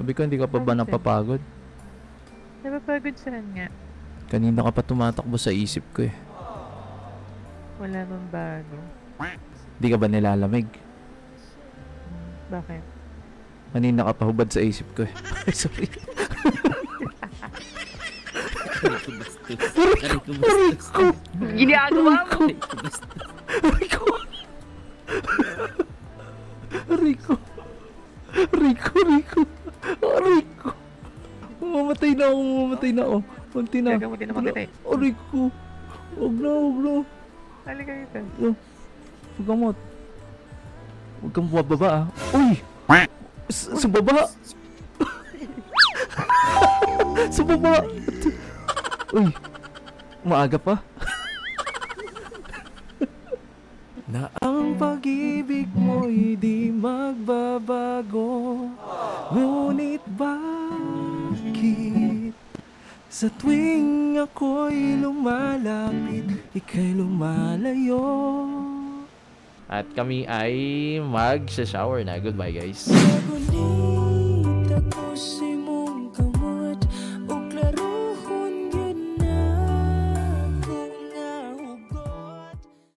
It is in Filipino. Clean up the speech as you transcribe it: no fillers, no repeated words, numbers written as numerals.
Sabi ko, hindi ka pa ba napapagod? Napapagod saan nga? Kanina ka pa tumatakbo sa isip ko eh. Wala nang bago. Hindi ka ba nilalamig? Bakit? Kanina ka pa hubad sa isip ko eh. Sorry. Rico. Ginagawa mo! Rico! Rico! Rico! Rico! Rico! Mamamatay na ako. Kunti na. Gagamutin naman kita eh. Rico! Huwag na. Halika ito. Huwag kang bababa ah. Uy! Sa baba! Sa baba! Uy! Maaga pa. Na ang pag-ibig mo'y di magbabago. Ngunit bakit sa tuwing ako'y lumalapit, ika'y lumalayo? At kami ay mag-shower na. Goodbye guys. Ngunit ako